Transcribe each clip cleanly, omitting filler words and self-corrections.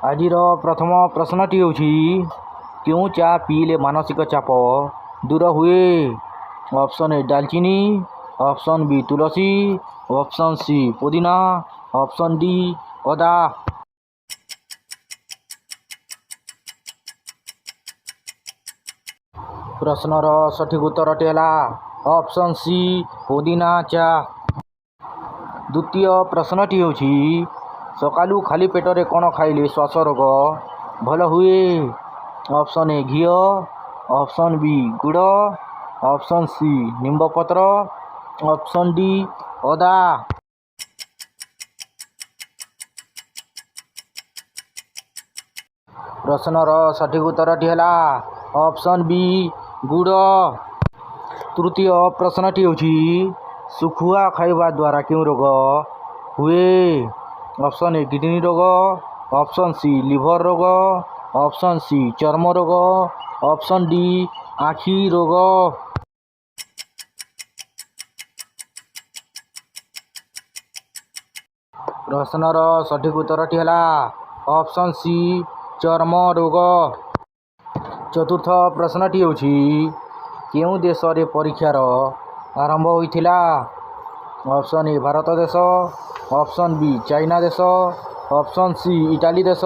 ଆଜିର ପ୍ରଥମ ପ୍ରଶ୍ନଟି ହେଉଛି କେଉଁ ଚା ପିଇଲେ ମାନସିକ ଚାପ ଦୂର ହୁଏ? ଅପସନ୍ ଏ ଡାଲଚିନି, ଅପସନ୍ ବି ତୁଳସୀ, ଅପସନ୍ ସି ପୁଦିନା, ଅପସନ୍ ଡି ଅଦା। ପ୍ରଶ୍ନର ସଠିକ୍ ଉତ୍ତରଟି ହେଲା ଅପସନ୍ ସି ପୁଦିନା ଚା। ଦ୍ୱିତୀୟ ପ୍ରଶ୍ନଟି ହେଉଛି ସକାଳୁ ଖାଲି ପେଟରେ କ'ଣ ଖାଇଲେ ଶ୍ୱାସ ରୋଗ ଭଲ ହୁଏ? Option A Ghia, option B ଗୁଡ଼, ଅପସନ୍ ସି ନିମ୍ବପତ୍ର, ଅପସନ୍ ଡି ଅଦା। ପ୍ରଶ୍ନର ସଠିକ୍ ଉତ୍ତରଟି ହେଲା ଅପସନ୍ ବି ଗୁଡ଼। ତୃତୀୟ ପ୍ରଶ୍ନଟି ହେଉଛି ଶୁଖୁଆ ଖାଇବା ଦ୍ୱାରା କେଉଁ ରୋଗ ହୁଏ? ଅପସନ୍ ଏ କିଡ଼ନୀ ରୋଗ, ଅପସନ୍ ସି ଲିଭର ରୋଗ, ଅପସନ୍ ସି ଚର୍ମ ରୋଗ, ଅପସନ୍ ଡି ଆଖି ରୋଗ। ପ୍ରଶ୍ନର ସଠିକ୍ ଉତ୍ତରଟି ହେଲା ଅପସନ୍ ସି ଚର୍ମ ରୋଗ। ଚତୁର୍ଥ ପ୍ରଶ୍ନଟି ହେଉଛି କେଉଁ ଦେଶରେ ପରୀକ୍ଷାର ଆରମ୍ଭ ହୋଇଥିଲା? ଅପସନ୍ ଏ ଭାରତ ଦେଶ, ଅପସନ୍ ବି ଚାଇନା ଦେଶ, ଅପସନ୍ ସି ଇଟାଲୀ ଦେଶ,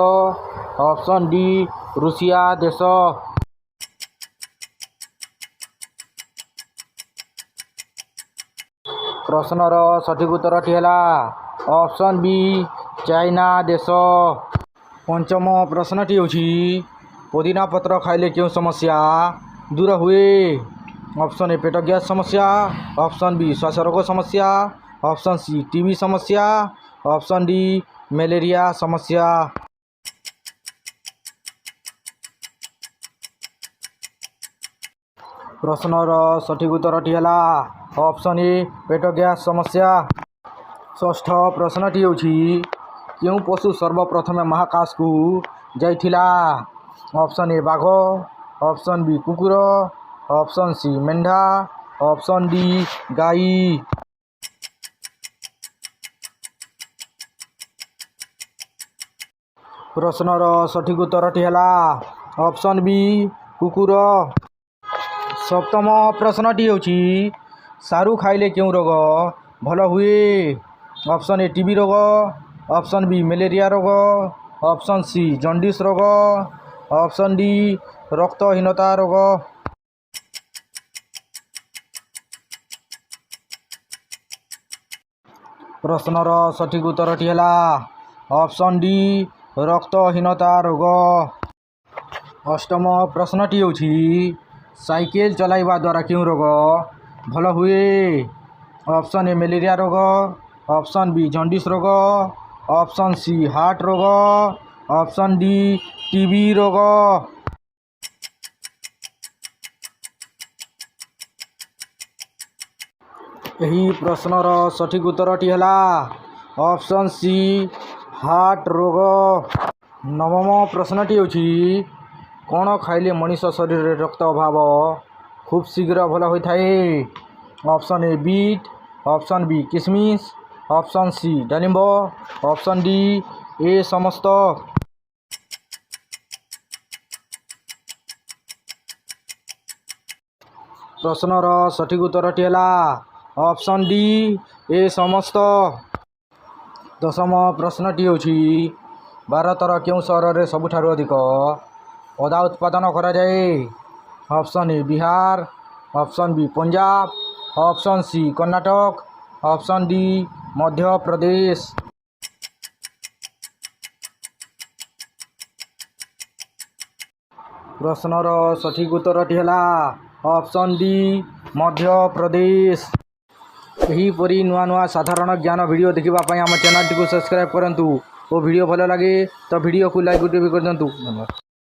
ଅପସନ୍ ଡି ରୁଷିଆ ଦେଶ। ପ୍ରଶ୍ନର ସଠିକ୍ ଉତ୍ତରଟି ହେଲା ଅପସନ୍ ବି ଚାଇନା ଦେଶ। ପଞ୍ଚମ ପ୍ରଶ୍ନଟି ହେଉଛି ପୁଦିନା ପତ୍ର ଖାଇଲେ କେଉଁ ସମସ୍ୟା ଦୂର ହୁଏ? ଅପସନ୍ ଏ ପେଟ ଗ୍ୟାସ୍ ସମସ୍ୟା, ଅପସନ୍ ବି ଶ୍ୱାସରୋଗ ସମସ୍ୟା, ଅପସନ୍ ସି ଟିବି ସମସ୍ୟା, ଅପସନ୍ ଡି ମ୍ୟାଲେରିଆ ସମସ୍ୟା। ପ୍ରଶ୍ନର ସଠିକ୍ ଉତ୍ତରଟି ହେଲା ଅପସନ୍ ଏ ପେଟ ଗ୍ୟାସ୍ ସମସ୍ୟା। ଷଷ୍ଠ ପ୍ରଶ୍ନଟି ହେଉଛି କେଉଁ ପଶୁ ସର୍ବପ୍ରଥମେ ମହାକାଶକୁ ଯାଇଥିଲା? ଅପସନ୍ ଏ ବାଘ, ଅପସନ୍ ବି କୁକୁର, ଅପସନ୍ ସି ମେଣ୍ଢା, ଅପସନ୍ ଡି ଗାଈ। ପ୍ରଶ୍ନର ସଠିକ୍ ଉତ୍ତରଟି ହେଲା ଅପସନ୍ ବି କୁକୁର। ସପ୍ତମ ପ୍ରଶ୍ନଟି ହେଉଛି ସାରୁ ଖାଇଲେ କେଉଁ ରୋଗ ଭଲ ହୁଏ? ଅପସନ୍ ଏ ଟିବି ରୋଗ, ଅପସନ୍ ବି ମ୍ୟାଲେରିଆ ରୋଗ, ଅପସନ୍ ସି ଜଣ୍ଡିସ୍ ରୋଗ, ଅପସନ୍ ଡି ରକ୍ତହୀନତା ରୋଗ। ପ୍ରଶ୍ନର ସଠିକ୍ ଉତ୍ତରଟି ହେଲା ଅପସନ୍ ଡି ରକ୍ତହୀନତା ରୋଗ। ଅଷ୍ଟମ ପ୍ରଶ୍ନଟି ହେଉଛି ସାଇକେଲ ଚଲାଇବା ଦ୍ୱାରା କେଉଁ ରୋଗ ଭଲ ହୁଏ? ଅପସନ୍ ଏ ମ୍ୟାଲେରିଆ ରୋଗ, ଅପସନ୍ ବି ଜଣ୍ଡିସ୍ ରୋଗ, ଅପସନ୍ ସି ହାର୍ଟ ରୋଗ, ଅପସନ୍ ଡି ଟିବି ରୋଗ। ଏହି ପ୍ରଶ୍ନର ସଠିକ୍ ଉତ୍ତରଟି ହେଲା ଅପସନ୍ ସି ହାର୍ଟ ରୋଗ। ନବମ ପ୍ରଶ୍ନଟି ହେଉଛି କ'ଣ ଖାଇଲେ ମଣିଷ ଶରୀରରେ ରକ୍ତ ଅଭାବ ଖୁବ୍ ଶୀଘ୍ର ଭଲ ହୋଇଥାଏ? Option A beet, option B କିସମିସ୍, ଅପସନ୍ ସି ଡାଳିମ୍ବ, ଅପସନ୍ ଡି ଏ ସମସ୍ତ। ପ୍ରଶ୍ନର ସଠିକ୍ ଉତ୍ତରଟି ହେଲା ଅପସନ୍ ଡି ଏ ସମସ୍ତ। ଦଶମ ପ୍ରଶ୍ନଟି ହେଉଛି ଭାରତର କେଉଁ ସହରରେ ସବୁଠାରୁ ଅଧିକ ଅଦା ଉତ୍ପାଦନ କରାଯାଏ? Option A Bihar, option B Punjab, option C Karnataka, option D Madhya Pradesh. ପ୍ରଶ୍ନର ସଠିକ୍ ଉତ୍ତରଟି ହେଲା ଅପସନ୍ ଡି ମଧ୍ୟପ୍ରଦେଶ। ଏହିପରି ନୂଆ ନୂଆ ସାଧାରଣ ଜ୍ଞାନ ଭିଡ଼ିଓ ଦେଖିବା ପାଇଁ ଆମ ଚ୍ୟାନେଲଟିକୁ ସବସ୍କ୍ରାଇବ୍ କରନ୍ତୁ ଓ ଭିଡ଼ିଓ ଭଲ ଲାଗେ ତ ଭିଡ଼ିଓକୁ ଲାଇକ୍ ବି କରିଦିଅନ୍ତୁ। ଧନ୍ୟବାଦ।